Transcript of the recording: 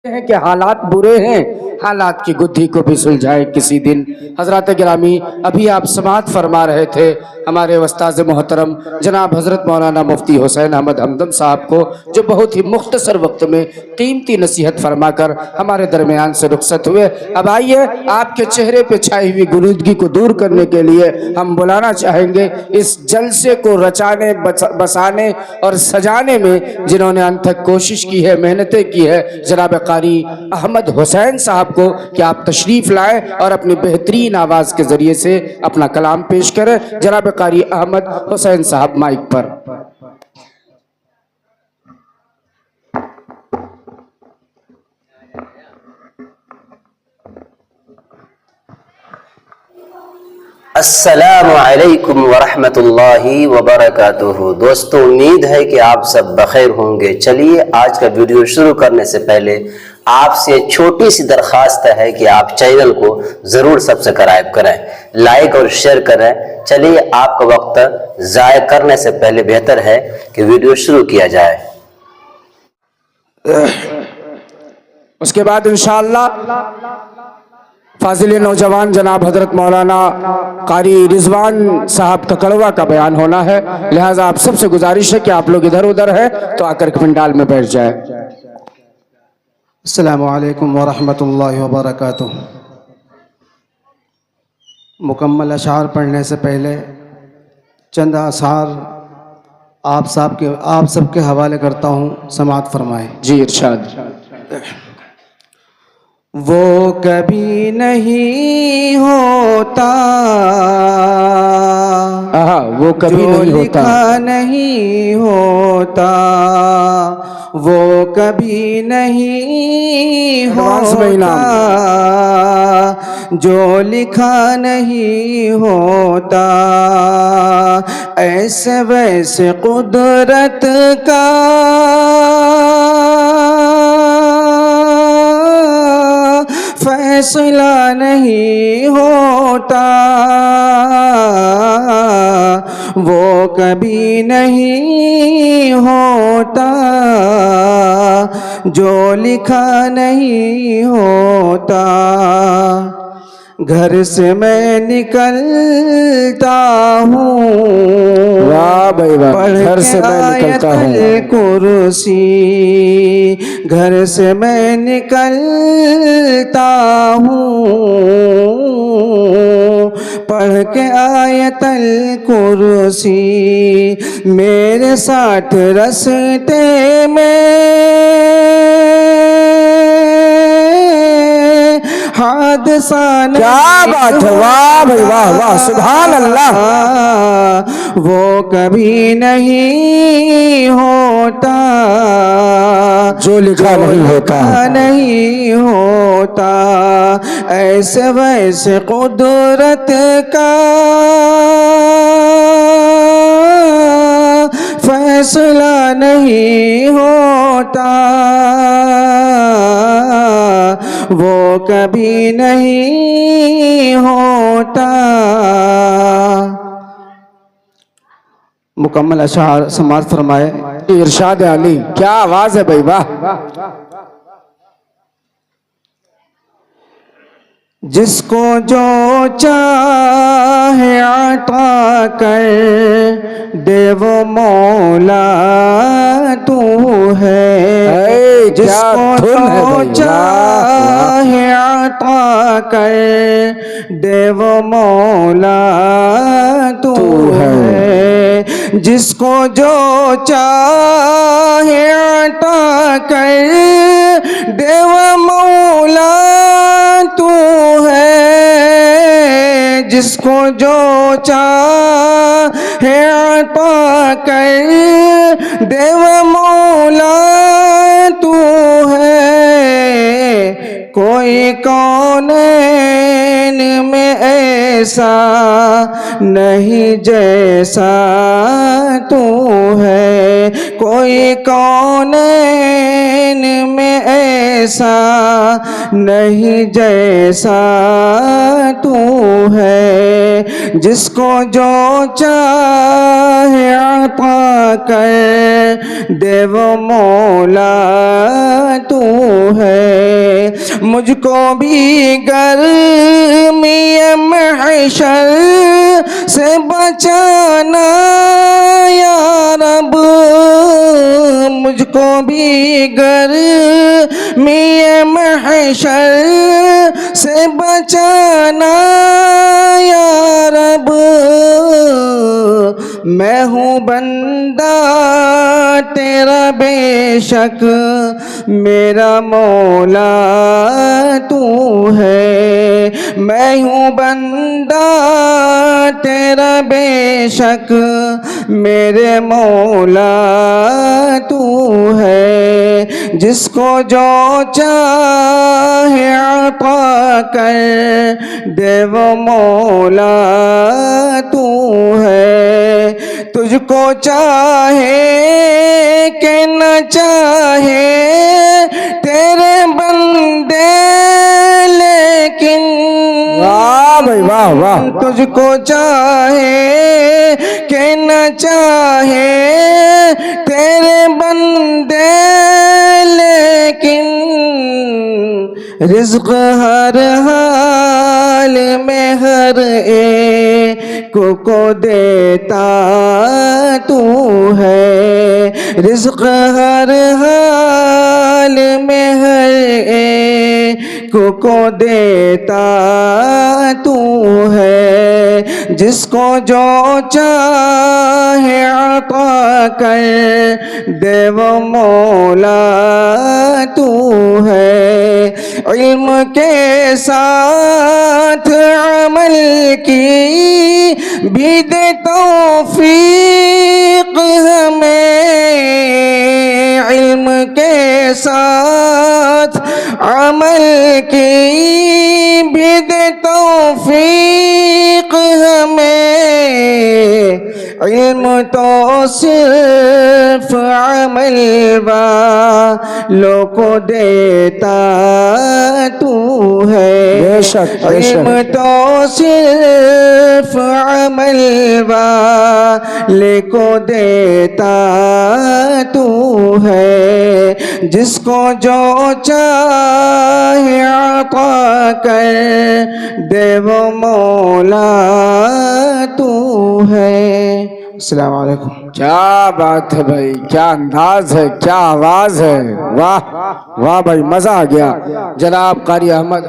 हैं कि हालात बुरे हैं, हालात की गुत्थी को भी सुलझाए किसी दिन। हजरत गिरामी, अभी आप समाअत फरमा रहे थे हमारे उस्ताद मोहतरम जनाब हजरत मौलाना मुफ्ती हुसैन अहमद हमदम साहब को, जो बहुत ही मुख्तसर वक्त में कीमती नसीहत फरमाकर हमारे दरमियान से रुखसत हुए। अब आइए आपके चेहरे पे छाई हुई गुरूदगी को दूर करने के लिए हम बुलाना चाहेंगे इस जलसे को रचाने बसाने और सजाने में जिन्होंने अंत तक कोशिश की है, मेहनतें की है, जनाब कारी अहमद हुसैन साहब को कि आप तशरीफ लाएं और अपनी बेहतरीन आवाज के जरिए से अपना कलाम पेश करें। जनाब कारी अहमद हुसैन साहब माइक पर। अस्सलामु अलैकुम वरहमतुल्लाहि वबरकातुहू। दोस्तों, उम्मीद है कि आप सब बखैर होंगे। चलिए आज का वीडियो शुरू करने से पहले आपसे छोटी सी दरख्वास्त है कि आप चैनल को ज़रूर सब्सक्राइब करें, लाइक और शेयर करें। चलिए आपका वक्त ज़ाय करने से पहले बेहतर है कि वीडियो शुरू किया जाए। उसके बाद इंशाअल्लाह फाजिल नौजवान जनाब हजरत मौलाना कारी रिजवान साहब का कड़वा का बयान होना है, लिहाजा आप सबसे गुजारिश है कि आप लोग इधर उधर है तो आकर पंडाल में बैठ जाए। अस्सलामु अलैकुम वरहमतुल्लाहि वबरकातुह। मुकम्मल अशार पढ़ने से पहले चंद अशार आप सबके हवाले करता हूँ, समाअत फरमाएं। जी इरशाद। वो कभी नहीं होता वो कभी नहीं होता, नहीं होता, वो कभी नहीं होता, जो लिखा नहीं होता। ऐसे वैसे कुदरत का फैसला नहीं होता, वो कभी नहीं होता, जो लिखा नहीं होता। घर से मैं निकलता हूँ, वाह भाई वाह, घर से मैं निकलता हूँ, कुर्सी घर से मैं निकलता हूँ, पढ़ के आयतल कुर्सी। मेरे साथ रस्ते में हादसा नहीं, क्या बात है, वाह भाई वाह वाह, सुभान अल्लाह। वो कभी नहीं होता, जो लिखा नहीं होता, नहीं होता। ऐसे वैसे कुदरत का फैसला नहीं होता, वो कभी नहीं होता। मुकम्मल अशार समाअत फरमाए। इरशाद अली, क्या आवाज है भाई वाह। जिसको जो चाहे अता कर दे वो मौला तू है। जिसको जो चाहे अता कर दे वो मौला तू है। जिसको जो चाहे अता कर दे वो मौला तू है। जिसको जो चाहे अता कर दे वो मौला तू है। कोई कौनैन में ऐसा नहीं जैसा तू है। कोई कौनैन में ऐसा नहीं जैसा तू है। जिसको जो चाहे अता कर दे वो मौला तू है। मुझको भी गर्मी महशर से बचाना या रब, मुझको भी गर्मी महशर से बचाना या रब। मैं हूँ बंदा तेरा बेशक मेरा मौला तू है। मैं हूँ बंदा तेरा बेशक मेरे मौला तू है। जिसको जो चाहे अता कर दे वो मौला तू है। तुझको चाहे कि न चाहे तेरे बंदे, लेकिन वाह भाई वाह वाह। तुझको चाहे कि न चाहे तेरे बंदे, लेकिन रिज़्क़ हर हाल में हर एक को देता तू है। रिज़्क़ हर हाल में हर एक को देता तू है। जिसको जो चाहे अता कर दे वो मौला तू है। इल्म के साथ अमल की भी दे तौफीक हमें। इल्म के साथ अमल की भी दे तौफीक हमें। इल्म तो सिर्फ अमल वालों को देता तू है। बेशक इल्म तो सिर्फ अमल वाले को देता तू है। जिसको जो चाहे अता कर दे वो मौला तू है। अस्सलाम वालेकुम। क्या बात है भाई, क्या अंदाज है, क्या आवाज है, वाह वाह भाई, मजा आ गया। जनाब कारी अहमद